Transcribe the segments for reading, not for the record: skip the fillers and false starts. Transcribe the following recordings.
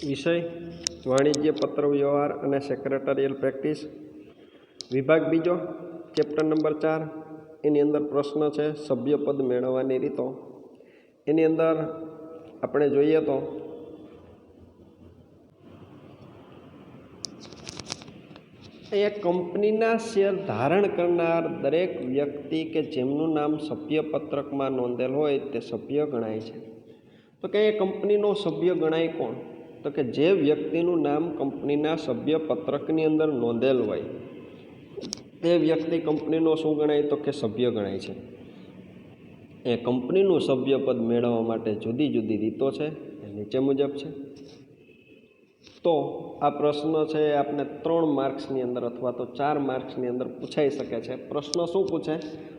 વિષય વાણિજ્ય પત્ર વ્યવહાર અને સેક્રેટરીયલ પ્રેક્ટિસ, વિભાગ બીજો, ચેપ્ટર નંબર 4. એની અંદર પ્રશ્ન છે સભ્યપદ મેળવવાની રીતો. એની અંદર આપણે જોઈએ તો અહીંયા કંપનીના શેર ધારણ કરનાર દરેક વ્યક્તિ કે જેમનું નામ સભ્યપત્રકમાં નોંધેલ હોય તે સભ્ય ગણાય છે. તો કે એ કંપનીનો સભ્ય ગણાય કોણ? તો કે જે વ્યક્તિનું નામ કંપનીના સભ્યપત્રકની અંદર નોંધેલ હોય તે વ્યક્તિ કંપનીનો શું ગણાય? તો કે સભ્ય ગણાય છે. એ કંપનીનું સભ્યપદ મેળવવા માટે જુદી જુદી રીતો છે, એ નીચે મુજબ છે. તો આ પ્રશ્ન છે એ આપણે 3 માર્ક્સની અંદર અથવા તો 4 માર્ક્સની અંદર પૂછાઈ શકે છે. પ્રશ્ન શું પૂછે?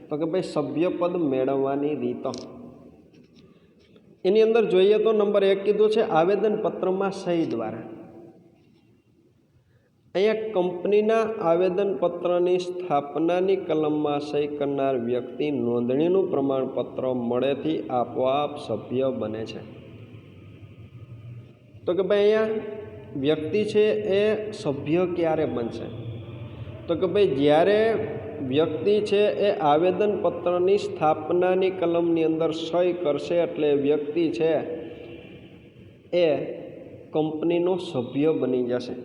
તો કે ભાઈ સભ્યપદ મેળવવાની રીતો. એની અંદર જોઈએ તો નંબર 1 કીધું છે આવેદનપત્રમાં સહી દ્વારા. અહીંયા કંપનીના આવેદનપત્રની સ્થાપનાની કલમમાં સહી કરનાર વ્યક્તિ નોંધણીનું પ્રમાણપત્ર મળેથી આપોઆપ સભ્ય બને છે. તો કે ભાઈ અહીંયા વ્યક્તિ છે એ સભ્ય ક્યારે બનશે? તો કે ભાઈ જ્યારે વ્યક્તિ છે એ આવેદનપત્રની સ્થાપનાની કલમની અંદર સહી કરશે એટલે વ્યક્તિ છે એ કંપનીનો સભ્ય બની જશે.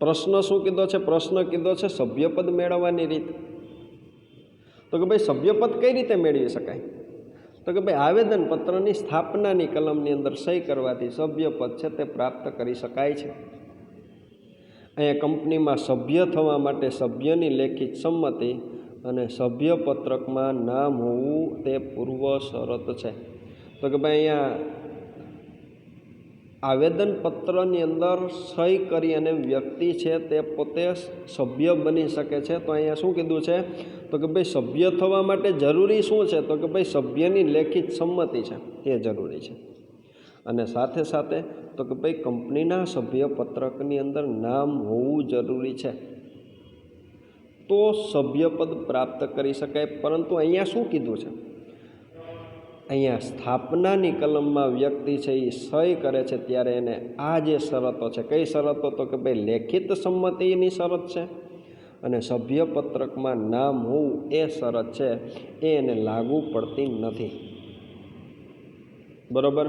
પ્રશ્ન શું કીધો છે? પ્રશ્ન કીધો છે સભ્યપદ મેળવવાની રીત. તો કે ભાઈ સભ્યપદ કઈ રીતે મેળવી શકાય? તો કે ભાઈ આવેદનપત્રની સ્થાપનાની કલમની અંદર સહી કરવાથી સભ્યપદ છે તે પ્રાપ્ત કરી શકાય છે. અહીંયા કંપનીમાં સભ્ય થવા માટે સભ્યની લેખિત સંમતિ અને સભ્યપત્રકમાં નામ હોવું તે પૂર્વ શરત છે. તો કે ભાઈ અહીંયા આવેદનપત્રની અંદર સહી કરી અને વ્યક્તિ છે તે પોતે સભ્ય બની શકે છે. તો અહીંયા શું કીધું છે? તો કે ભાઈ સભ્ય થવા માટે જરૂરી શું છે? તો કે ભાઈ સભ્યની લેખિત સંમતિ છે એ જરૂરી છે. અને સાથે સાથે તો કે ભાઈ કંપનીના સભ્યપત્રકની અંદર નામ હોવું જરૂરી છે. તો સભ્યપદ પ્રાપ્ત કરી શકાય. પરંતુ અહીંયા શું કીધું છે? અહીંયા સ્થાપનાની કલમમાં વ્યક્તિ છે એ સહી કરે છે ત્યારે એને આ જે શરતો છે, કઈ શરતો? તો કે ભાઈ લેખિત સંમતિની શરત છે અને સભ્યપત્રકમાં નામ હોવું એ શરત છે એ એને લાગુ પડતી નથી. બરોબર.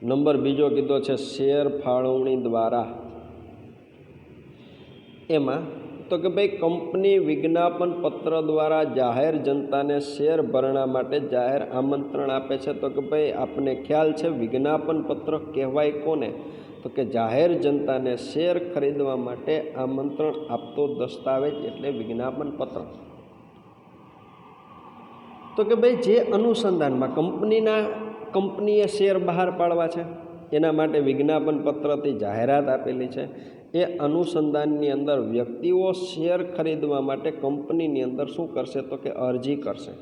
નંબર બીજો કીધો છે શેર ફાળવણી દ્વારા. એમાં તો કે ભાઈ કંપની વિજ્ઞાપન પત્ર દ્વારા જાહેર જનતાને શેર ભરણા માટે જાહેર આમંત્રણ આપે છે. તો કે ભાઈ આપને ખ્યાલ છે વિજ્ઞાપન પત્ર કહેવાય કોને? તો કે જાહેર જનતાને શેર ખરીદવા માટે આમંત્રણ આપતો દસ્તાવેજ એટલે વિજ્ઞાપન પત્ર. તો કે ભાઈ જે અનુસંધાનમાં કંપનીએ શેર બહાર પાડવા છે એના માટે વિજ્ઞાપન પત્રથી જાહેરાત આપેલી છે. એ અનુસંધાનની અંદર વ્યક્તિઓ શેર ખરીદવા માટે કંપનીની અંદર શું કરશે? તો કે અરજી કરશે.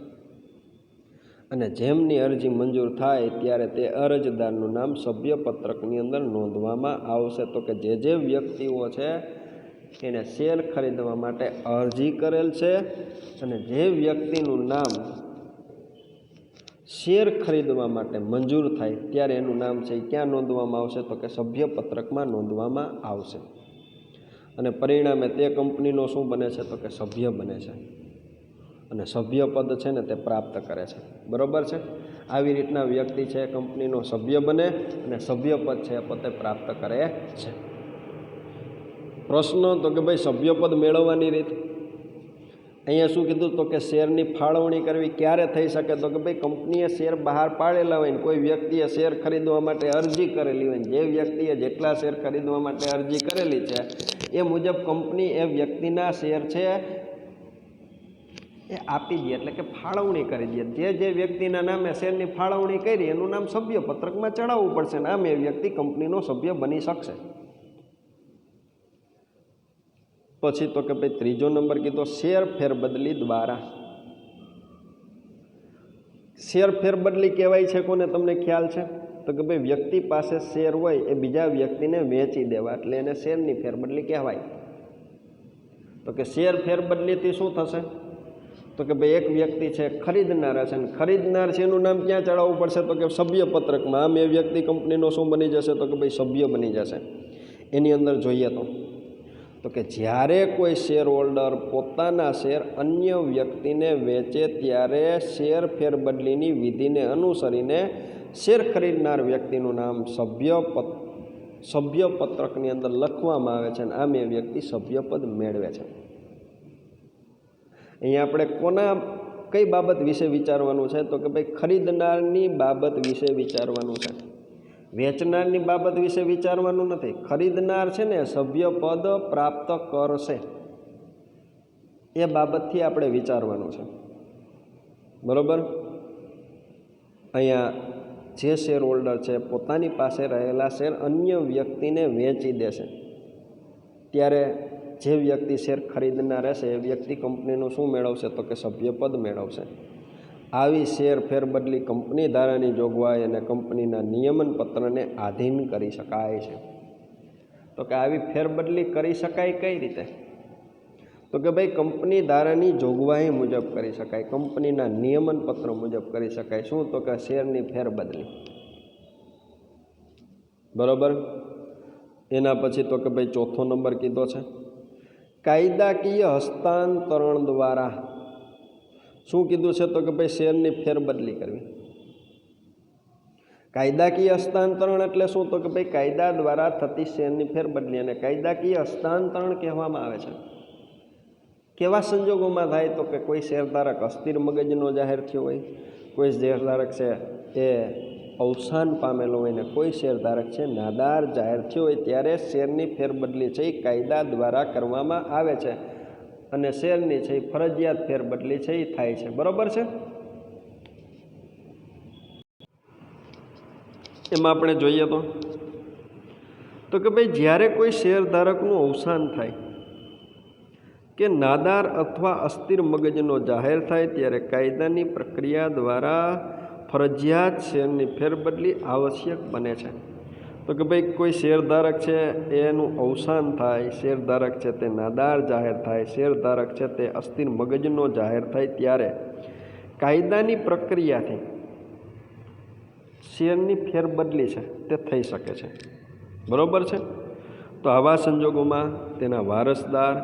અને જેમની અરજી મંજૂર થાય ત્યારે તે અરજદારનું નામ સભ્યપત્રકની અંદર નોંધવામાં આવશે. તો કે જે વ્યક્તિઓ છે એને શેર ખરીદવા માટે અરજી કરેલ છે અને જે વ્યક્તિનું નામ શેર ખરીદવા માટે મંજૂર થાય ત્યારે એનું નામ છે એ ક્યાં નોંધવામાં આવશે? તો કે સભ્યપત્રકમાં નોંધવામાં આવશે. અને પરિણામે તે કંપનીનો શું બને છે? તો કે સભ્ય બને છે અને સભ્યપદ છે ને તે પ્રાપ્ત કરે છે. બરોબર છે. આવી રીતના વ્યક્તિ છે કંપનીનો સભ્ય બને અને સભ્યપદ છે પોતે પ્રાપ્ત કરે છે. પ્રશ્ન તો કે ભાઈ સભ્યપદ મેળવવાની રીત. અહીંયા શું કીધું? તો કે શેરની ફાળવણી કરવી ક્યારે થઈ શકે? તો કે ભાઈ કંપનીએ શેર બહાર પાડેલા હોય ને કોઈ વ્યક્તિએ શેર ખરીદવા માટે અરજી કરેલી હોય ને જે વ્યક્તિએ જેટલા શેર ખરીદવા માટે અરજી કરેલી છે એ મુજબ કંપની એ વ્યક્તિના શેર છે એ આપી દે, એટલે કે ફાળવણી કરી દે. જે વ્યક્તિના નામે શેરની ફાળવણી કરી એનું નામ સભ્યપત્રકમાં ચડાવવું પડશે ને આમ એ વ્યક્તિ કંપનીનો સભ્ય બની શકશે. પછી તો કે ભાઈ ત્રીજો નંબર કીધો શેર ફેરબદલી દ્વારા. શેર ફેરબદલી કહેવાય છે કોને? તમને ખ્યાલ છે? તો કે ભાઈ વ્યક્તિ પાસે શેર હોય એ બીજા વ્યક્તિને વેચી દેવા એટલે એને શેરની ફેરબદલી કહેવાય. તો કે શેર ફેરબદલીથી શું થશે? તો કે ભાઈ એક વ્યક્તિ છે ખરીદનાર છે, અને ખરીદનાર છે એનું નામ ક્યાં ચડાવવું પડશે? તો કે સભ્યપત્રકમાં. આમ એ વ્યક્તિ કંપનીનો શું બની જશે? તો કે ભાઈ સભ્ય બની જશે. એની અંદર જોઈએ તો કે જ્યારે કોઈ શેર હોલ્ડર પોતાના શેર અન્ય વ્યક્તિને વેચે ત્યારે શેર ફેરબદલીની વિધિને અનુસરીને શેર ખરીદનાર વ્યક્તિનું નામ સભ્યપત્રકની અંદર લખવામાં આવે છે, અને આમ એ વ્યક્તિ સભ્યપદ મેળવે છે. અહીંયા આપણે કઈ બાબત વિશે વિચારવાનું છે? તો કે ભાઈ ખરીદનારની બાબત વિશે વિચારવાનું છે, વેચનારની બાબત વિશે વિચારવાનું નથી. ખરીદનાર છે ને સભ્યપદ પ્રાપ્ત કરશે એ બાબતથી આપણે વિચારવાનું છે, બરાબર. અહીંયા જે શેર હોલ્ડર છે પોતાની પાસે રહેલા શેર અન્ય વ્યક્તિને વેચી દેશે ત્યારે જે વ્યક્તિ શેર ખરીદનાર રહેશે એ વ્યક્તિ કંપનીનું શું મેળવશે? તો કે સભ્યપદ મેળવશે. આવી શેર ફેરબદલી કંપની ધારાની જોગવાઈ અને કંપનીના નિયમન પત્રને આધીન કરી શકાય છે. તો કે આવી ફેરબદલી કરી શકાય કઈ રીતે? તો કે ભાઈ કંપની ધારાની જોગવાઈ મુજબ કરી શકાય, કંપનીના નિયમન પત્ર મુજબ કરી શકાય. શું? તો કે શેરની ફેરબદલી, બરાબર. એના પછી તો કે ભાઈ ચોથો નંબર કીધો છે કાયદાકીય હસ્તાંતરણ દ્વારા. શું કીધું છે? તો કે ભાઈ શેરની ફેરબદલી કરવી. કાયદાકીય હસ્તાંતરણ એટલે શું? તો કે ભાઈ કાયદા દ્વારા થતી શેરની ફેરબદલી, અને કાયદાકીય હસ્તાંતરણ કહેવામાં આવે છે. કેવા સંજોગોમાં થાય? તો કે કોઈ શેરધારક અસ્થિર મગજનો જાહેર થયો હોય, કોઈ શેરધારક છે એ અવસાન પામેલો હોય, ને કોઈ શેરધારક છે નાદાર જાહેર થયો હોય ત્યારે શેરની ફેરબદલી છે એ કાયદા દ્વારા કરવામાં આવે છે, અને શેરની છે એ ફરજિયાત ફેરબદલી છે એ થાય છે, બરાબર છે. એમાં આપણે જોઈએ તો કે ભાઈ જ્યારે કોઈ શેરધારકનું અવસાન થાય કે નાદાર અથવા અસ્થિર મગજનો જાહેર થાય ત્યારે કાયદાની પ્રક્રિયા દ્વારા ફરજિયાત શેરની ફેરબદલી આવશ્યક બને છે. તો કે ભાઈ કોઈ શેરધારક છે એનું અવસાન થાય, શેરધારક છે તે નાદાર જાહેર થાય, શેરધારક છે તે અસ્થિર મગજનો જાહેર થાય ત્યારે કાયદાની પ્રક્રિયાથી શેરની ફેરબદલી છે તે થઈ શકે છે, બરાબર છે. તો આવા સંજોગોમાં તેના વારસદાર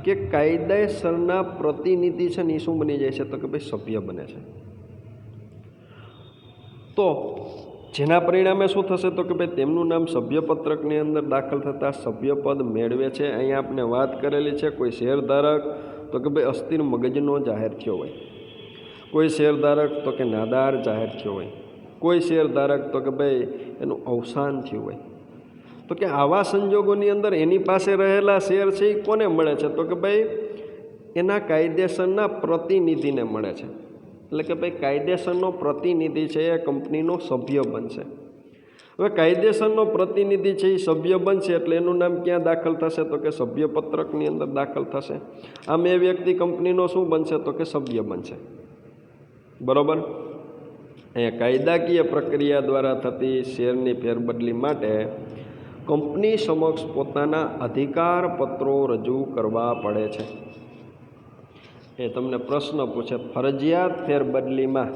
કે કાયદેસરના પ્રતિનિધિ છે ને એ શું બની જાય છે? તો કે ભાઈ સભ્ય બને છે. તો જેના પરિણામે શું થશે? તો કે ભાઈ તેમનું નામ સભ્યપત્રકની અંદર દાખલ થતાં સભ્યપદ મેળવે છે. અહીંયા આપણે વાત કરેલી છે કોઈ શેરધારક તો કે ભાઈ અસ્થિર મગજનો જાહેર થયો હોય, કોઈ શેરધારક તો કે નાદાર જાહેર થયો હોય, કોઈ શેરધારક તો કે ભાઈ એનું અવસાન થયું હોય. તો કે આવા સંજોગોની અંદર એની પાસે રહેલા શેર છે એ કોને મળે છે? તો કે ભાઈ એના કાયદેસરના પ્રતિનિધિને મળે છે. એટલે કે ભાઈ કાયદેસરનો પ્રતિનિધિ છે એ કંપનીનો સભ્ય બનશે. હવે કાયદેસરનો પ્રતિનિધિ છે એ સભ્ય બનશે એટલે એનું નામ ક્યાં દાખલ થશે? તો કે સભ્યપત્રકની અંદર દાખલ થશે. આમ એ વ્યક્તિ કંપનીનો શું બનશે? તો કે સભ્ય બનશે, બરાબર. અહીંયા કાયદાકીય પ્રક્રિયા દ્વારા થતી શેરની ફેરબદલી માટે કંપની સમક્ષ પોતાના અધિકાર પત્રો રજૂ કરવા પડે છે. એ તમને પ્રશ્ન પૂછે ફરજિયાત ફેરબદલીમાં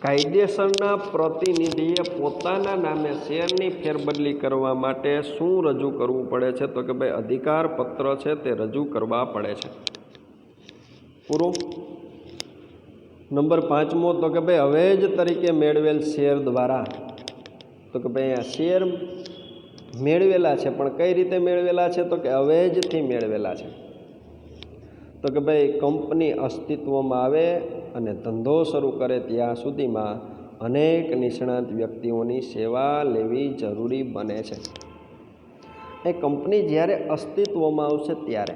કાયદેસરના પ્રતિનિધિએ પોતાના નામે શેરની ફેરબદલી કરવા માટે શું રજૂ કરવું પડે છે? તો કે ભાઈ અધિકાર પત્ર છે તે રજૂ કરવા પડે છે. પૂરું. નંબર 5મો તો કે ભાઈ અવેજ તરીકે મેળવેલ શેર દ્વારા. તો કે ભાઈ અહીંયા શેર મેળવેલા છે પણ કઈ રીતે મેળવેલા છે? તો કે અવેજથી મેળવેલા છે. તો કે ભાઈ કંપની અસ્તિત્વમાં આવે અને ધંધો શરૂ કરે ત્યાં સુધીમાં અનેક નિષ્ણાત વ્યક્તિઓની સેવા લેવી જરૂરી બને છે. એ કંપની જ્યારે અસ્તિત્વમાં આવશે ત્યારે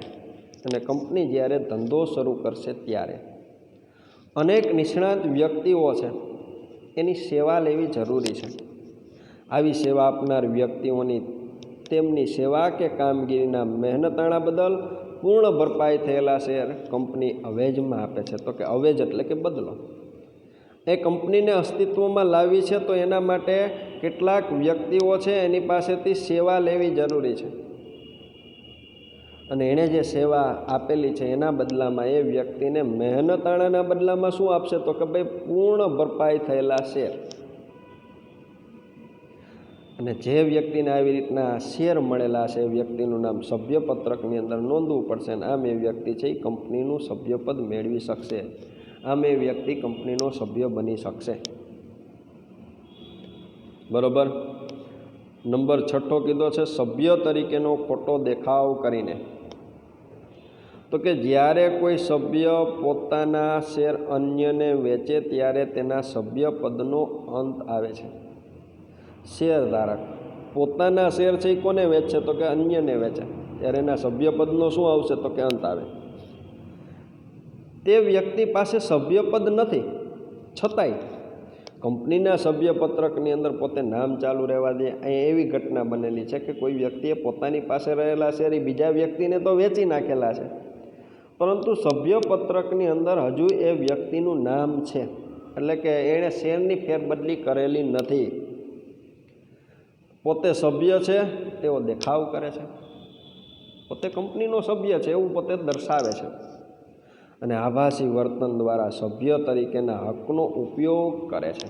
અને કંપની જ્યારે ધંધો શરૂ કરશે ત્યારે અનેક નિષ્ણાત વ્યક્તિઓ છે એની સેવા લેવી જરૂરી છે. આવી સેવા આપનાર વ્યક્તિઓની તેમની સેવા કે કામગીરીના મહેનતાણા બદલ પૂર્ણ ભરપાઈ થયેલા શેર કંપની અવેજમાં આપે છે. તો કે અવેજ એટલે કે બદલો. એ કંપનીને અસ્તિત્વમાં લાવી છે તો એના માટે કેટલાક વ્યક્તિઓ છે એની પાસેથી સેવા લેવી જરૂરી છે. અને એણે જે સેવા આપેલી છે એના બદલામાં એ વ્યક્તિને મહેનતાણાના બદલામાં શું આપશે તો કે ભાઈ પૂર્ણ ભરપાઈ થયેલા શેર. અને જે વ્યક્તિને આવી રીતના શેર મળેલા છે એ વ્યક્તિનું નામ સભ્યપત્રકની અંદર નોંધવું પડશે અને આમ એ વ્યક્તિ છે એ કંપનીનું સભ્યપદ મેળવી શકશે. આમ એ વ્યક્તિ કંપનીનો સભ્ય બની શકશે. બરોબર. નંબર 6 કીધો છે સભ્ય તરીકેનો ખોટો દેખાવ કરીને. તો કે જ્યારે કોઈ સભ્ય પોતાના શેર અન્યને વેચે ત્યારે તેના સભ્યપદનો અંત આવે છે. શેરધારક પોતાના શેર છે એ કોને વેચશે તો કે અન્યને વેચે ત્યારે એના સભ્યપદનો શું આવશે તો કે અંત આવે. તે વ્યક્તિ પાસે સભ્યપદ નથી છતાંય કંપનીના સભ્યપત્રકની અંદર પોતે નામ ચાલુ રહેવા દે. અહીંયા એવી ઘટના બનેલી છે કે કોઈ વ્યક્તિએ પોતાની પાસે રહેલા શેર એ બીજા વ્યક્તિને તો વેચી નાખેલા છે, પરંતુ સભ્યપત્રકની અંદર હજુ એ વ્યક્તિનું નામ છે, એટલે કે એણે શેરની ફેરબદલી કરેલી નથી. પોતે સભ્ય છે તેવો દેખાવ કરે છે, પોતે કંપનીનો સભ્ય છે એવું પોતે દર્શાવે છે અને આભાસી વર્તન દ્વારા સભ્ય તરીકેના હકનો ઉપયોગ કરે છે.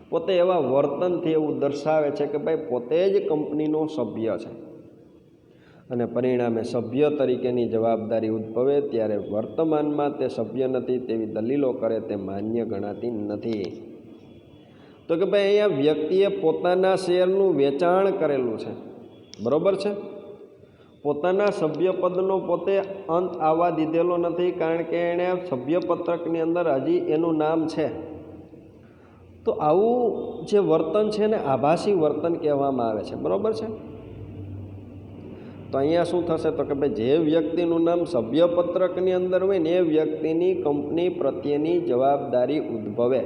પોતે એવા વર્તનથી એવું દર્શાવે છે કે ભાઈ પોતે જ કંપનીનો સભ્ય છે અને પરિણામે સભ્ય તરીકેની જવાબદારી ઉદ્ભવે ત્યારે વર્તમાનમાં તે સભ્ય નથી તેવી દલીલો કરે તે માન્ય ગણાતી નથી. તો કે ભાઈ અહીંયા વ્યક્તિએ પોતાના શેરનું વેચાણ કરેલું છે, બરાબર છે, પોતાના સભ્યપદનો પોતે અંત આવવા દીધેલો નથી, કારણ કે એણે સભ્યપત્રકની અંદર હજી એનું નામ છે. તો આવું જે વર્તન છે ને આભાસી વર્તન કહેવામાં આવે છે, બરાબર છે. તો અહીંયા શું થશે તો કે ભાઈ જે વ્યક્તિનું નામ સભ્યપત્રકની અંદર હોય ને એ વ્યક્તિની કંપની પ્રત્યેની જવાબદારી ઉદ્ભવે.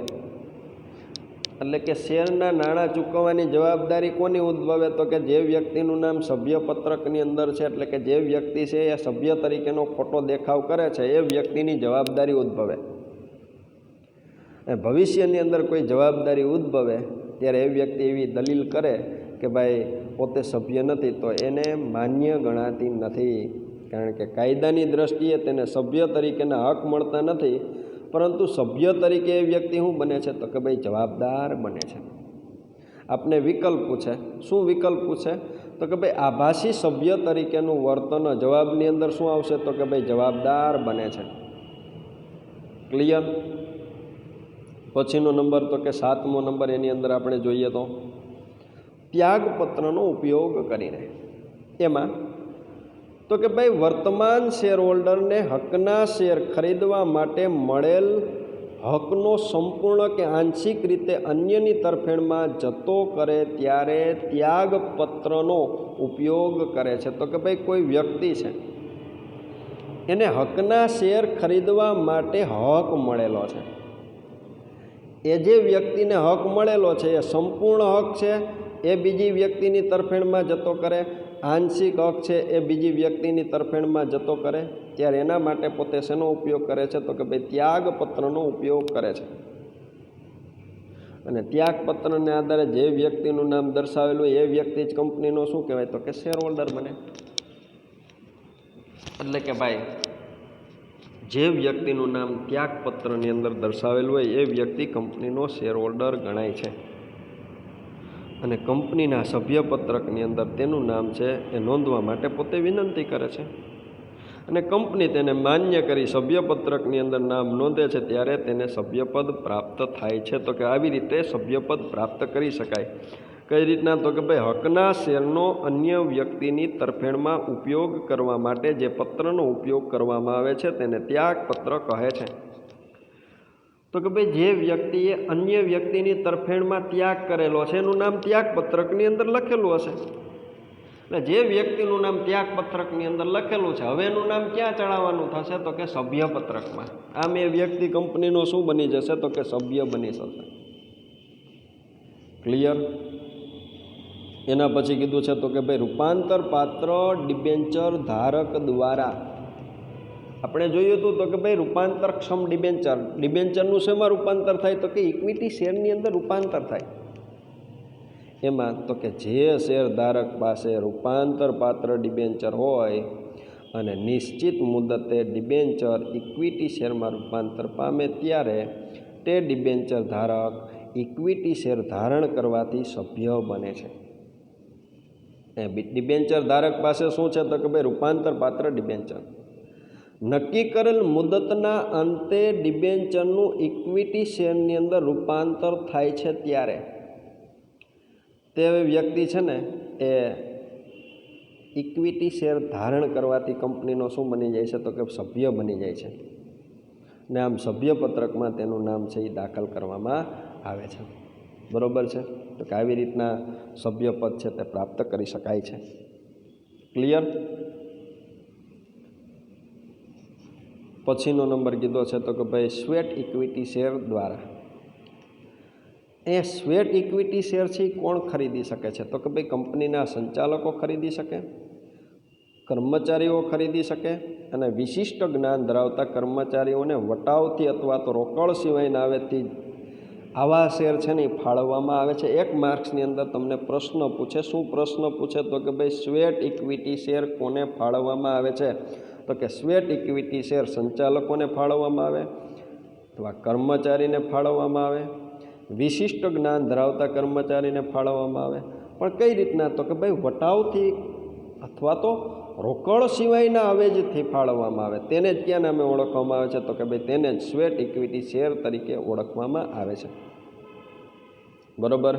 એટલે કે શેરના નાણાં ચૂકવવાની જવાબદારી કોની ઉદ્ભવે તો કે જે વ્યક્તિનું નામ સભ્યપત્રકની અંદર છે, એટલે કે જે વ્યક્તિ છે એ સભ્ય તરીકેનો ખોટો દેખાવ કરે છે એ વ્યક્તિની જવાબદારી ઉદ્ભવે. ભવિષ્યની અંદર કોઈ જવાબદારી ઉદ્ભવે ત્યારે એ વ્યક્તિ એવી દલીલ કરે કે ભાઈ પોતે સભ્ય નથી તો એને માન્ય ગણાતી નથી, કારણ કે કાયદાની દ્રષ્ટિએ તેને સભ્ય તરીકેના હક મળતા નથી, પરંતુ સભ્ય તરીકે એ વ્યક્તિ શું બને છે તો કે ભાઈ જવાબદાર બને છે. આપને વિકલ્પ પૂછે, શું વિકલ્પ પૂછે તો કે ભાઈ આભાસી સભ્ય તરીકેનું વર્તન જવાબની અંદર શું આવશે તો કે ભાઈ જવાબદાર બને છે. ક્લિયર. પછીનો નંબર તો કે 7મો નંબર એની અંદર આપણે જોઈએ તો ત્યાગપત્રનો ઉપયોગ કરીને. એમાં તો કે ભાઈ વર્તમાન શેર હોલ્ડરને હકના શેર ખરીદવા માટે મળેલ હકનો સંપૂર્ણ કે આંશિક રીતે અન્યની તરફેણમાં જતો કરે ત્યારે ત્યાગપત્રનો ઉપયોગ કરે છે. તો કે ભાઈ કોઈ વ્યક્તિ છે એને હકના શેર ખરીદવા માટે હક મળેલો છે, એ જે વ્યક્તિને હક મળેલો છે એ સંપૂર્ણ હક છે એ બીજી વ્યક્તિની તરફેણમાં જતો કરે, આંશિક હક છે એ બીજી વ્યક્તિની તરફેણમાં જતો કરે, ત્યારે એના માટે પોતે શેનો ઉપયોગ કરે છે તો કે ભાઈ ત્યાગપત્રનો ઉપયોગ કરે છે. અને ત્યાગપત્રને આધારે જે વ્યક્તિનું નામ દર્શાવેલું એ વ્યક્તિ જ કંપનીનો શું કહેવાય તો કે શેર હોલ્ડર બને. એટલે કે ભાઈ જે વ્યક્તિનું નામ ત્યાગપત્રની અંદર દર્શાવેલું હોય એ વ્યક્તિ કંપનીનો શેર હોલ્ડર ગણાય છે અને કંપનીના સભ્યપત્રકની અંદર તેનું નામ છે એ નોંધવા માટે પોતે વિનંતી કરે છે અને કંપની તેને માન્ય કરી સભ્યપત્રકની અંદર નામ નોંધે છે ત્યારે તેને સભ્યપદ પ્રાપ્ત થાય છે. તો કે આવી રીતે સભ્યપદ પ્રાપ્ત કરી શકાય. કઈ રીતના તો કે ભાઈ હકના શેરનો અન્ય વ્યક્તિની તરફેણમાં ઉપયોગ કરવા માટે જે પત્રનો ઉપયોગ કરવામાં આવે છે તેને ત્યાગપત્ર કહે છે. તો કે ભાઈ જે વ્યક્તિએ અન્ય વ્યક્તિની તરફેણમાં ત્યાગ કરેલો છે એનું નામ ત્યાગપત્રકની અંદર લખેલું હશે. એટલે જે વ્યક્તિનું નામ ત્યાગપત્રકની અંદર લખેલું છે હવે એનું નામ ક્યાં ચડાવવાનું થશે તો કે સભ્યપત્રકમાં. આમ એ વ્યક્તિ કંપનીનો શું બની જશે તો કે સભ્ય બની શકશે. ક્લિયર. એના પછી કીધું છે તો કે ભાઈ રૂપાંતર પાત્ર ડિબેન્ચર ધારક દ્વારા. આપણે જોયું હતું તો કે ભાઈ રૂપાંતરક્ષમ ડિબેન્ચરનું શેમાં રૂપાંતર થાય તો કે ઇક્વિટી શેરની અંદર રૂપાંતર થાય. એમાં તો કે જે શેરધારક પાસે રૂપાંતર પાત્ર ડિબેન્ચર હોય અને નિશ્ચિત મુદતે ડિબેન્ચર ઇક્વિટી શેરમાં રૂપાંતર પામે ત્યારે તે ડિબેન્ચર ધારક ઇક્વિટી શેર ધારણ કરવાથી સભ્ય બને છે. ડિબેન્ચર ધારક પાસે શું છે તો કે ભાઈ રૂપાંતર પાત્ર ડિબેન્ચર. નક્કી કરેલ મુદતના અંતે ડિબેન્ચરનું ઇક્વિટી શેરની અંદર રૂપાંતર થાય છે ત્યારે તે વ્યક્તિ છે ને એ ઇક્વિટી શેર ધારણ કરવાથી કંપનીનો શું બની જાય છે તો કે સભ્ય બની જાય છે. ને આમ સભ્યપત્રકમાં તેનું નામ છે એ દાખલ કરવામાં આવે છે. બરાબર છે. તો કે આવી રીતના સભ્યપદ છે તે પ્રાપ્ત કરી શકાય છે. ક્લિયર. પછીનો નંબર કીધો છે તો કે ભાઈ સ્વેટ ઇક્વિટી શેર દ્વારા. એ સ્વેટ ઇક્વિટી શેર છે કોણ ખરીદી શકે છે તો કે ભાઈ કંપનીના સંચાલકો ખરીદી શકે, કર્મચારીઓ ખરીદી શકે અને વિશિષ્ટ જ્ઞાન ધરાવતા કર્મચારીઓને વટાવથી અથવા તો રોકડ સિવાયના આવેથી આવા શેર છે ને ફાળવવામાં આવે છે. 1 માર્ક્સની અંદર તમને પ્રશ્ન પૂછે. શું પ્રશ્ન પૂછે તો કે ભાઈ સ્વેટ ઇક્વિટી શેર કોને ફાળવવામાં આવે છે તો કે સ્વેટ ઇક્વિટી શેર સંચાલકોને ફાળવવામાં આવે અથવા કર્મચારીને ફાળવવામાં આવે, વિશિષ્ટ જ્ઞાન ધરાવતા કર્મચારીને ફાળવવામાં આવે. પણ કઈ રીતના તો કે ભાઈ વટાવથી અથવા તો રોકડ સિવાયના આવેજથી ફાળવવામાં આવે. તેને જ ક્યાં નામે ઓળખવામાં આવે છે તો કે ભાઈ તેને જ સ્વેટ ઇક્વિટી શેર તરીકે ઓળખવામાં આવે છે. બરાબર.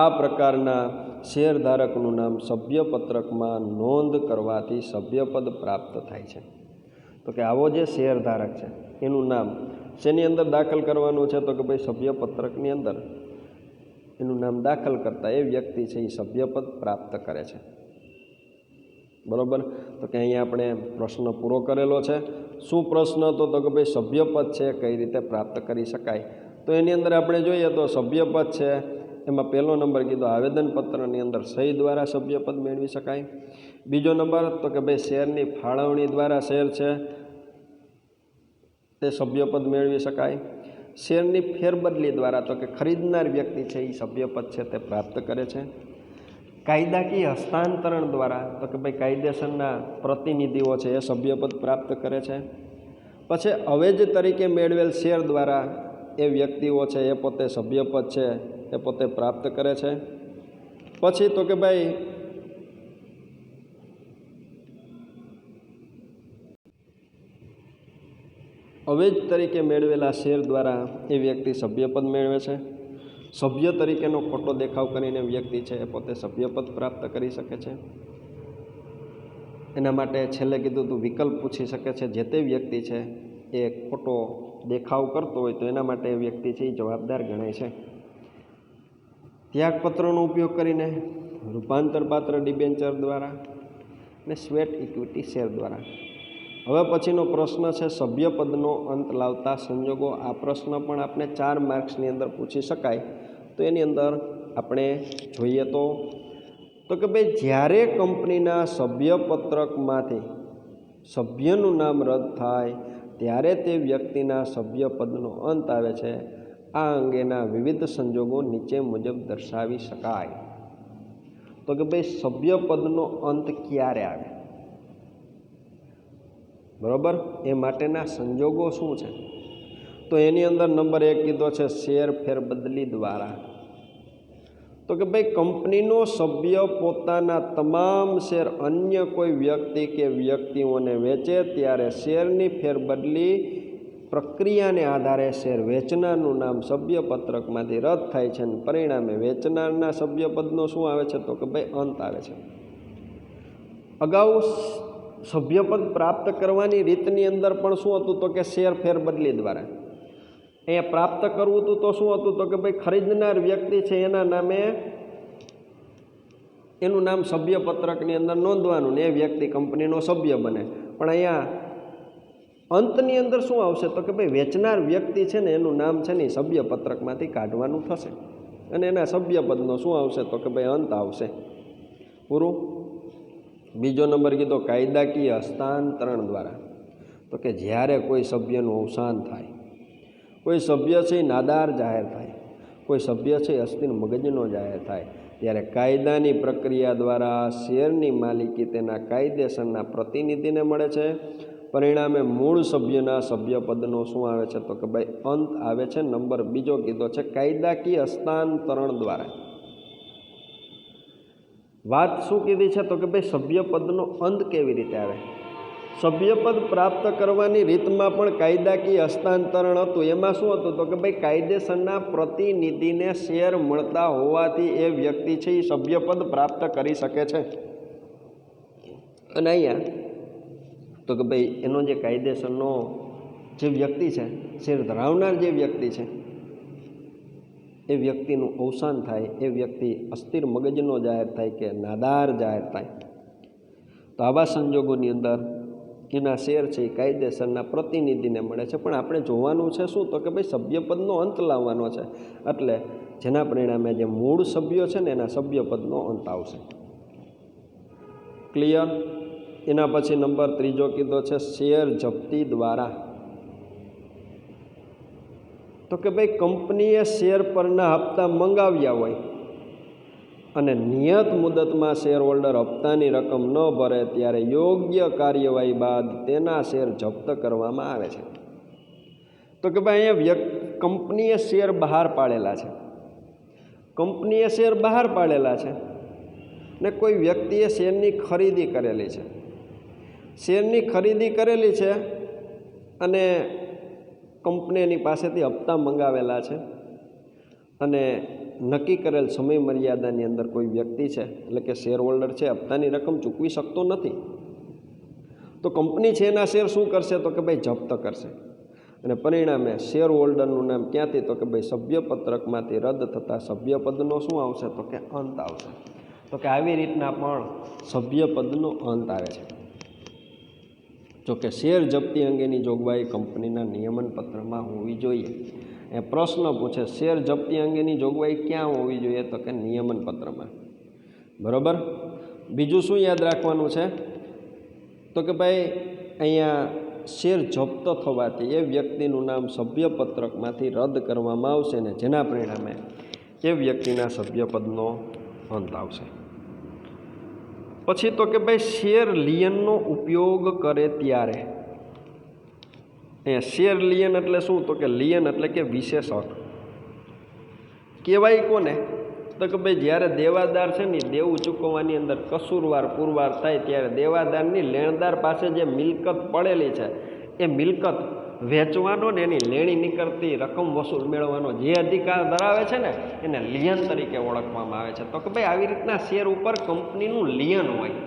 આ પ્રકારના શેરધારકનું નામ સભ્યપત્રકમાં નોંધ કરવાથી સભ્યપદ પ્રાપ્ત થાય છે. તો કે આવો જે શેરધારક છે એનું નામ શેની અંદર દાખલ કરવાનું છે તો કે ભાઈ સભ્યપત્રકની અંદર એનું નામ દાખલ કરતાં એ વ્યક્તિ છે એ સભ્યપદ પ્રાપ્ત કરે છે. બરાબર. તો કે અહીંયા આપણે પ્રશ્ન પૂરો કરેલો છે. શું પ્રશ્ન હતો તો કે ભાઈ સભ્યપદ છે કઈ રીતે પ્રાપ્ત કરી શકાય. તો એની અંદર આપણે જોઈએ તો સભ્યપદ છે એમાં પહેલો નંબર કીધો આવેદનપત્રની અંદર સહી દ્વારા સભ્યપદ મેળવી શકાય. બીજો નંબર તો કે ભાઈ શેરની ફાળવણી દ્વારા શેર છે તે સભ્યપદ મેળવી શકાય. શેરની ફેરબદલી દ્વારા તો કે ખરીદનાર વ્યક્તિ છે એ સભ્યપદ છે તે પ્રાપ્ત કરે છે. કાયદાકીય હસ્તાંતરણ દ્વારા તો કે ભાઈ કાયદેસરના પ્રતિનિધિઓ છે એ સભ્યપદ પ્રાપ્ત કરે છે. પછી અવેજ તરીકે મેળવેલ શેર દ્વારા એ વ્યક્તિઓ છે એ પોતે સભ્યપદ છે એ પોતે પ્રાપ્ત કરે છે. પછી તો કે ભાઈ અવેજ તરીકે મેળવેલા શેર દ્વારા એ વ્યક્તિ સભ્યપદ મેળવે છે. સભ્ય તરીકેનો ખોટો દેખાવ કરીને વ્યક્તિ છે એ પોતે સભ્યપદ પ્રાપ્ત કરી શકે છે. એના માટે છેલ્લે કીધું તું વિકલ્પ પૂછી શકે છે. જે તે વ્યક્તિ છે એ ખોટો દેખાવ કરતો હોય તો એના માટે એ વ્યક્તિ છે એ જવાબદાર ગણાય છે. ત્યાગપત્રનો ઉપયોગ કરીને રૂપાંતર પાત્ર ડિબેન્ચર દ્વારા અને સ્વેટ ઇક્વિટી શેર દ્વારા. હવે પછીનો પ્રશ્ન છે સભ્યપદનો અંત લાવતા સંજોગો. આ પ્રશ્ન પણ આપણે 4 માર્ક્સની અંદર પૂછી શકાય. તો એની અંદર આપણે જોઈએ તો કે ભાઈ જ્યારે કંપનીના સભ્યપત્રકમાંથી સભ્યનું નામ રદ થાય ત્યારે તે વ્યક્તિના સભ્યપદનો અંત આવે છે. આ અંગેના વિવિધ સંજોગો નીચે મુજબ દર્શાવી શકાય. તો કે ભાઈ સભ્યપદનો અંત ક્યારે આવે, બરાબર, એ માટેના સંજોગો શું છે તો એની અંદર નંબર 1 કીધો છે શેર ફેરબદલી દ્વારા. તો કે ભાઈ કંપનીનો સભ્ય પોતાના તમામ શેર અન્ય કોઈ વ્યક્તિ કે વ્યક્તિઓને વેચે ત્યારે શેરની ફેરબદલી પ્રક્રિયાને આધારે શેર વેચનારનું નામ સભ્યપત્રકમાંથી રદ થાય છે અને પરિણામે વેચનારના સભ્યપદનો શું આવે છે તો કે ભાઈ અંત આવે છે. અગાઉ સભ્યપદ પ્રાપ્ત કરવાની રીતની અંદર પણ શું હતું તો કે શેર ફેરબદલી દ્વારા. અહીંયા પ્રાપ્ત કરવું હતું તો શું હતું તો કે ભાઈ ખરીદનાર વ્યક્તિ છે એના નામે એનું નામ સભ્યપત્રકની અંદર નોંધવાનું ને એ વ્યક્તિ કંપનીનો સભ્ય બને. પણ અહીંયા અંતની અંદર શું આવશે તો કે ભાઈ વેચનાર વ્યક્તિ છે ને એનું નામ છે ને સભ્યપત્રકમાંથી કાઢવાનું થશે અને એના સભ્યપદનો શું આવશે તો કે ભાઈ અંત આવશે. પૂરું. બીજો નંબર કીધો કાયદાકીય હસ્તાંતરણ દ્વારા. તો કે જ્યારે કોઈ સભ્યનું અવસાન થાય, કોઈ સભ્ય છે એ નાદાર જાહેર થાય, કોઈ સભ્ય છે એ અસ્થિર મગજનો જાહેર થાય ત્યારે કાયદાની પ્રક્રિયા દ્વારા શેરની માલિકી તેના કાયદેસરના પ્રતિનિધિને મળે છે. પરિણામે મૂળ સભ્યના સભ્યપદનો શું આવે છે તો કે ભાઈ અંત આવે છે. નંબર બીજો કીધો છે કાયદાકીય હસ્તાંતરણ દ્વારા. વાત શું કીધી છે તો કે ભાઈ સભ્યપદનો અંત કેવી રીતે આવે. સભ્યપદ પ્રાપ્ત કરવાની રીતમાં પણ કાયદાકીય હસ્તાંતરણ હતું. એમાં શું હતું તો કે ભાઈ કાયદેસરના પ્રતિનિધિને શેર મળતા હોવાથી એ વ્યક્તિ છે એ સભ્યપદ પ્રાપ્ત કરી શકે છે. અને અહીંયા તો કે ભાઈ એનો જે કાયદેસરનો જે વ્યક્તિ છે, શેર ધરાવનાર જે વ્યક્તિ છે, એ વ્યક્તિનું અવસાન થાય, એ વ્યક્તિ અસ્થિર મગજનો જાહેર થાય કે નાદાર જાહેર થાય, તો આવા સંજોગોની અંદર એના શેર છે એ કાયદેસરના પ્રતિનિધિને મળે છે. પણ આપણે જોવાનું છે શું તો કે ભાઈ સભ્યપદનો અંત લાવવાનો છે. એટલે જેના પરિણામે જે મૂળ સભ્યો છે ને એના સભ્યપદનો અંત આવશે. ક્લિયર? એના પછી નંબર ત્રીજો કીધો છે શેર જપ્તી દ્વારા. તો કે ભાઈ કંપનીએ શેર પરના હપ્તા મંગાવ્યા હોય અને નિયત મુદતમાં શેર હોલ્ડર હપ્તાની રકમ ન ભરે ત્યારે યોગ્ય કાર્યવાહી બાદ તેના શેર જપ્ત કરવામાં આવે છે. તો કે ભાઈ અહીંયા કંપનીએ શેર બહાર પાડેલા છે, કંપનીએ શેર બહાર પાડેલા છે ને કોઈ વ્યક્તિએ શેરની ખરીદી કરેલી છે. શેરની ખરીદી કરેલી છે અને કંપનીની પાસેથી હપ્તા મંગાવેલા છે અને નક્કી કરેલ સમય મર્યાદાની અંદર કોઈ વ્યક્તિ છે એટલે કે શેર હોલ્ડર છે હપ્તાની રકમ ચૂકવી શકતો નથી, તો કંપની છે એના શેર શું કરશે તો કે ભાઈ જપ્ત કરશે. અને પરિણામે શેર હોલ્ડરનું નામ ક્યાંથી તો કે ભાઈ સભ્યપત્રકમાંથી રદ થતાં સભ્યપદનો શું આવશે તો કે અંત આવશે. તો કે આવી રીતના પણ સભ્યપદનો અંત આવે છે. જોકે શેર જપ્તી અંગેની જોગવાઈ કંપનીના નિયમન પત્રમાં હોવી જોઈએ. એ પ્રશ્ન પૂછે શેર જપ્તી અંગેની જોગવાઈ ક્યાં હોવી જોઈએ તો કે નિયમન પત્રમાં. બરાબર. બીજું શું યાદ રાખવાનું છે તો કે ભાઈ અહીંયા શેર જપ્ત થવાથી એ વ્યક્તિનું નામ સભ્યપત્રકમાંથી રદ કરવામાં આવશે ને જેના પરિણામે એ વ્યક્તિના સભ્યપદનો અંત આવશે. પછી તો કે ભાઈ શેર લિયનનો ઉપયોગ કરે ત્યારે. અહીંયા શેર લિયન એટલે શું તો કે લિયન એટલે કે વિશેષ હક કહેવાય કોને તો કે ભાઈ જ્યારે દેવાદાર છે ને દેવું ચૂકવવાની અંદર કસૂરવાર પુરવાર થાય ત્યારે દેવાદારની લેણદાર પાસે જે મિલકત પડેલી છે એ મિલકત વેચવાનો ને એની લેણી નીકળતી રકમ વસૂલ મેળવવાનો જે અધિકાર ધરાવે છે ને એને લિયન તરીકે ઓળખવામાં આવે છે. તો કે ભાઈ આવી રીતના શેર ઉપર કંપનીનું લિયન હોય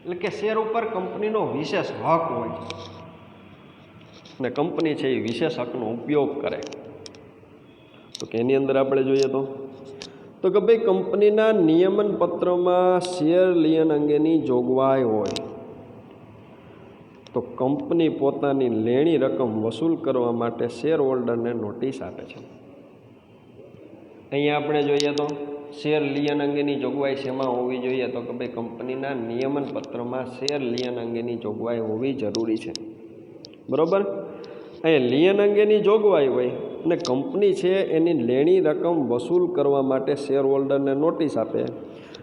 એટલે કે શેર ઉપર કંપનીનો વિશેષ હક હોય ને કંપની છે એ વિશેષ હકનો ઉપયોગ કરે. તો કે એની અંદર આપણે જોઈએ તો કે ભાઈ કંપનીના નિયમન પત્રમાં શેર લિયન અંગેની જોગવાઈ હોય તો કંપની પોતાની લેણી રકમ વસૂલ કરવા માટે શેર હોલ્ડરને નોટિસ આપે છે. અહીંયા આપણે જોઈએ તો શેર લિયન અંગેની જોગવાઈ શેમાં હોવી જોઈએ તો કે ભાઈ કંપનીના નિયમન પત્રમાં શેર લિયન અંગેની જોગવાઈ હોવી જરૂરી છે. બરાબર. અહીંયા લિયન અંગેની જોગવાઈ હોય અને કંપની છે એની લેણી રકમ વસૂલ કરવા માટે શેર હોલ્ડરને નોટિસ આપે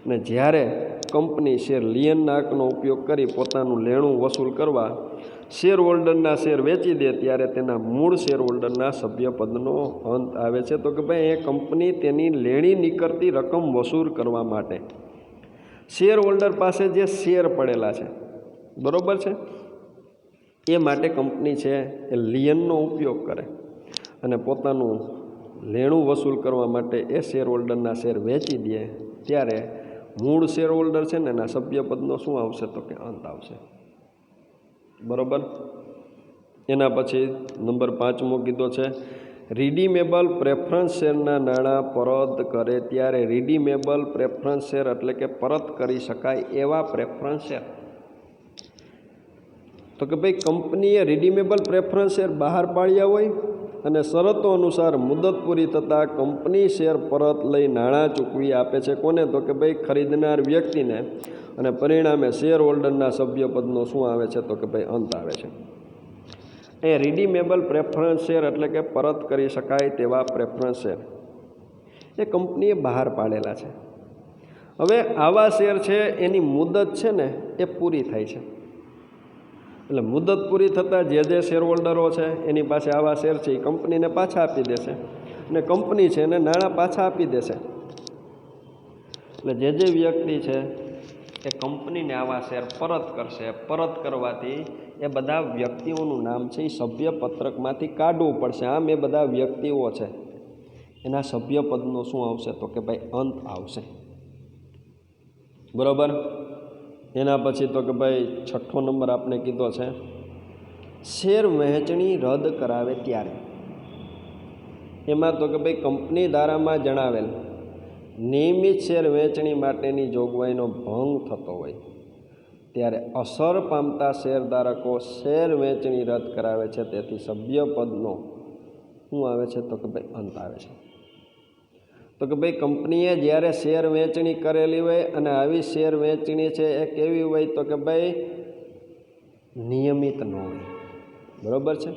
અને જ્યારે કંપની શેર લિયનના હકનો ઉપયોગ કરી પોતાનું લેણું વસૂલ કરવા શેર હોલ્ડરના શેર વેચી દે ત્યારે તેના મૂળ શેર હોલ્ડરના સભ્યપદનો અંત આવે છે. તો કે ભાઈ એ કંપની તેની લેણી નીકળતી રકમ વસૂલ કરવા માટે શેર હોલ્ડર પાસે જે શેર પડેલા છે બરાબર છે એ માટે કંપની છે એ લિયનનો ઉપયોગ કરે અને પોતાનું લેણું વસૂલ કરવા માટે એ શેર હોલ્ડરના શેર વેચી દે ત્યારે મૂળ શેર હોલ્ડર છે ને એના સભ્યપદનો શું આવશે તો કે અંત આવશે. બરાબર. એના પછી નંબર 5મો કીધો છે રિડીમેબલ પ્રેફરન્સ શેરના નાણાં પરત કરે ત્યારે. રિડીમેબલ પ્રેફરન્સ શેર એટલે કે પરત કરી શકાય એવા પ્રેફરન્સ શેર. તો કે ભાઈ કંપનીએ રિડીમેબલ પ્રેફરન્સ શેર બહાર પાડ્યા હોય અને શરતો અનુસાર મુદત પૂરી થતાં કંપની શેર પરત લઈ નાણાં ચૂકવી આપે છે. કોને તો કે ભાઈ ખરીદનાર વ્યક્તિને. અને પરિણામે શેર હોલ્ડરના સભ્યપદનો શું આવે છે તો કે ભાઈ અંત આવે છે. એ રિડીમેબલ પ્રેફરન્સ શેર એટલે કે પરત કરી શકાય તેવા પ્રેફરન્સ શેર. એ કંપનીએ બહાર પાડેલા છે. હવે આવા શેર છે એની મુદત છે ને એ પૂરી થાય છે. એટલે મુદત પૂરી થતાં જે શેર હોલ્ડરો છે એની પાસે આવા શેર છે એ કંપનીને પાછા આપી દેશે અને કંપની છે એને નાણાં પાછા આપી દેશે. એટલે જે વ્યક્તિ છે એ કંપનીને આવા શેર પરત કરશે. પરત કરવાથી એ બધા વ્યક્તિઓનું નામ છે એ સભ્યપત્રકમાંથી કાઢવું પડશે. આમ એ બધા વ્યક્તિઓ છે એના સભ્યપદનો શું આવશે તો કે ભાઈ અંત આવશે. બરાબર. એના પછી તો કે ભાઈ 6ઠ્ઠો નંબર આપણે કીધો છે શેર વહેંચણી રદ કરાવે ત્યારે. એમાં તો કે ભાઈ કંપની ધારામાં જણાવેલ નિયમિત શેર વહેંચણી માટેની જોગવાઈનો ભંગ થતો હોય ત્યારે અસર પામતા શેરધારકો શેર વહેંચણી રદ કરાવે છે. તેથી સભ્યપદનો શું આવે છે તો કે ભાઈ અંત આવે છે. તો કે ભાઈ કંપનીએ જ્યારે શેર વહેંચણી કરેલી હોય અને આવી શેર વહેંચણી છે એ કેવી હોય તો કે ભાઈ નિયમિત ન હોય. બરાબર છે.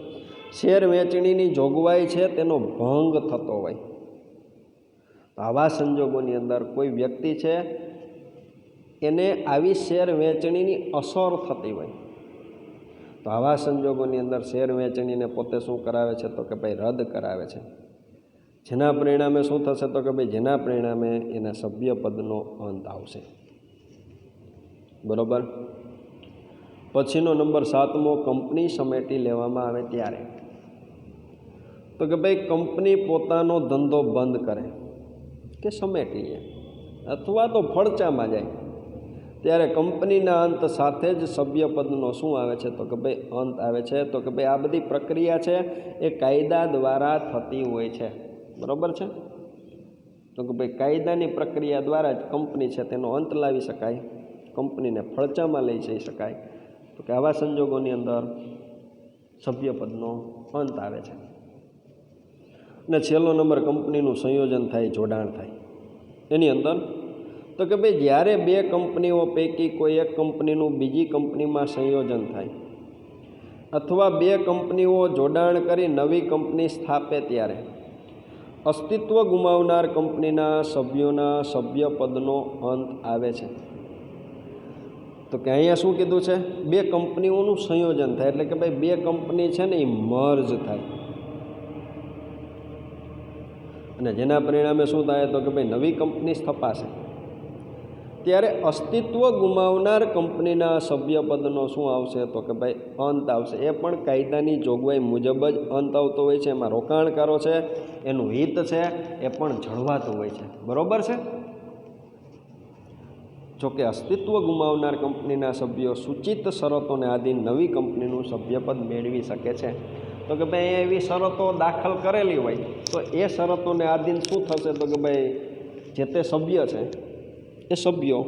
શેર વહેંચણીની જોગવાઈ છે તેનો ભંગ થતો હોય. આવા સંજોગોની અંદર કોઈ વ્યક્તિ છે એને આવી શેર વહેંચણીની અસર થતી હોય તો આવા સંજોગોની અંદર શેર વહેંચણીને પોતે શું કરાવે છે તો કે ભાઈ રદ કરાવે છે. જેના પરિણામે શું થશે તો કે ભાઈ જેના પરિણામે એના સભ્યપદનો અંત આવશે. બરાબર. પછીનો નંબર 7મો કંપની સમેટી લેવામાં આવે ત્યારે. તો કે ભાઈ કંપની પોતાનો ધંધો બંધ કરે કે સમેટી લે અથવા તો ફડચામાં જાય ત્યારે કંપનીના અંત સાથે જ સભ્યપદનો શું આવે છે તો કે ભાઈ અંત આવે છે. તો કે ભાઈ આ બધી પ્રક્રિયા છે એ કાયદા દ્વારા થતી હોય છે. બરાબર છે. તો કે ભાઈ કાયદાની પ્રક્રિયા દ્વારા જ કંપની છે તેનો અંત લાવી શકાય, કંપનીને ફડચામાં લઈ જઈ શકાય. તો કે આવા સંજોગોની અંદર સભ્યપદનો અંત આવે છે. અને છેલ્લો નંબર કંપનીનું સંયોજન થાય, જોડાણ થાય. એની અંદર તો કે ભાઈ જ્યારે બે કંપનીઓ પૈકી કોઈ એક કંપનીનું બીજી કંપનીમાં સંયોજન થાય અથવા બે કંપનીઓ જોડાણ કરી નવી કંપની સ્થાપે ત્યારે અસ્તિત્વ ગુમાવનાર કંપનીના સભ્યોના સભ્યપદનો અંત આવે છે. તો કે અહીંયા શું કીધું છે? બે કંપનીઓનું સંયોજન થાય એટલે કે ભાઈ બે કંપની છે ને એ મર્જ થાય અને જેના પરિણામે શું થાય તો કે ભાઈ નવી કંપની સ્થપાશે ત્યારે અસ્તિત્વ ગુમાવનાર કંપનીના સભ્યપદનો શું આવશે તો કે ભાઈ અંત આવશે. એ પણ કાયદાની જોગવાઈ મુજબ જ અંત આવતો હોય છે. એમાં રોકાણકારો છે એનું હિત છે એ પણ જળવાતું હોય છે. બરાબર છે. જોકે અસ્તિત્વ ગુમાવનાર કંપનીના સભ્યો સૂચિત શરતોને આધીન નવી કંપનીનું સભ્યપદ મેળવી શકે છે. તો કે ભાઈ એવી શરતો દાખલ કરેલી હોય તો એ શરતોને આધીન શું થશે તો કે ભાઈ જે તે સભ્ય છે એ સભ્યો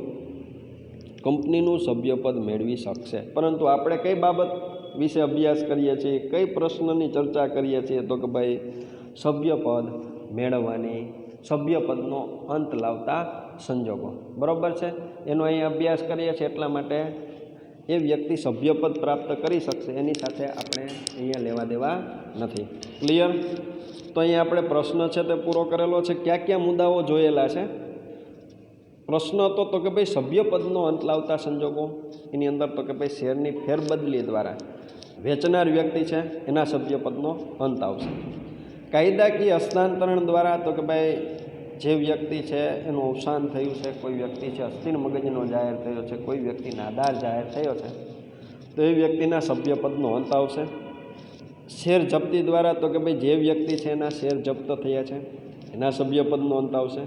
કંપનીનું સભ્યપદ મેળવી શકશે. પરંતુ આપણે કઈ બાબત વિશે અભ્યાસ કરીએ છીએ, કઈ પ્રશ્નની ચર્ચા કરીએ છીએ તો કે ભાઈ સભ્યપદ મેળવવાની, સભ્યપદનો અંત લાવતા સંજોગો. બરાબર છે. એનો અહીં અભ્યાસ કરીએ છીએ એટલા માટે એ વ્યક્તિ સભ્યપદ પ્રાપ્ત કરી શકશે, એની સાથે આપણે અહીંયા લેવા દેવા નથી. ક્લિયર? તો અહીંયા આપણે પ્રશ્ન છે તે પૂરો કરેલો છે. કયા મુદ્દાઓ જોયેલા છે? પ્રશ્ન હતો તો કે ભાઈ સભ્યપદનો અંત લાવતા સંજોગો. એની અંદર તો કે ભાઈ શેરની ફેરબદલી દ્વારા વેચનાર વ્યક્તિ છે એના સભ્યપદનો અંત આવશે. કાયદાકીય હસ્તાંતરણ દ્વારા તો કે ભાઈ જે વ્યક્તિ છે એનું અવસાન થયું છે, કોઈ વ્યક્તિ છે અસ્થિર મગજનો જાહેર થયો છે, કોઈ વ્યક્તિ નાદાર જાહેર થયો છે તો એ વ્યક્તિના સભ્યપદનો અંત આવશે. શેર જપ્તી દ્વારા તો કે ભાઈ જે વ્યક્તિ છે એના શેર જપ્ત થયા છે એના સભ્યપદનો અંત આવશે.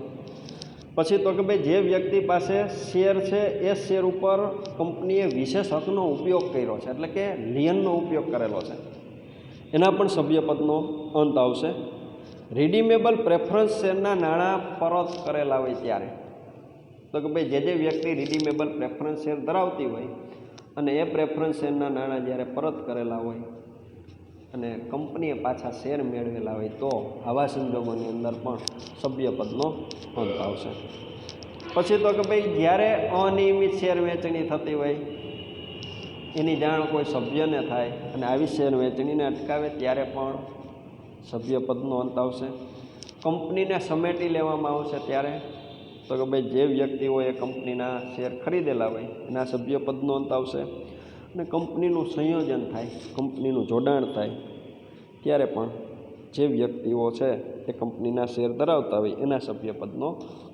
પછી તો કે ભાઈ જે વ્યક્તિ પાસે શેર છે એ શેર ઉપર કંપનીએ વિશેષ હકનો ઉપયોગ કર્યો છે એટલે કે લિયનનો ઉપયોગ કરેલો છે એના પણ સભ્યપદનો અંત આવશે. રિડીમેબલ પ્રેફરન્સ શેરના નાણાં પરત કરેલા હોય ત્યારે તો કે ભાઈ જે વ્યક્તિ રિડીમેબલ પ્રેફરન્સ શેર ધરાવતી હોય અને એ પ્રેફરન્સ શેરના નાણાં જ્યારે પરત કરેલા હોય અને કંપનીએ પાછા શેર મેળવેલા હોય તો આવા સંજોગોની અંદર પણ સભ્યપદનો અંત આવશે. પછી તો કે ભાઈ જ્યારે અનિયમિત શેર વેચણી થતી હોય એની જાણ કોઈ સભ્યને થાય અને આવી શેર વેચણીને અટકાવે ત્યારે પણ સભ્યપદનો અંત આવશે. કંપનીને સમેટી લેવામાં આવશે ત્યારે તો કે ભાઈ જે વ્યક્તિઓએ કંપનીના શેર ખરીદેલા હોય એના સભ્યપદનો અંત આવશે અને કંપનીનું સંયોજન થાય, કંપનીનું જોડાણ થાય ત્યારે પણ જે વ્યક્તિઓ છે એ કંપનીના શેર ધરાવતા હોય એના સભ્યપદનો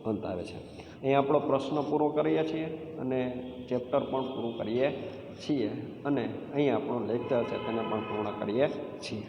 અંત આવે છે. અહીં આપણો પ્રશ્ન પૂરો કરીએ છીએ અને ચેપ્ટર પણ પૂરું કરીએ છીએ અને અહીં આપણો લેક્ચર છે તેને પણ પૂર્ણ કરીએ છીએ.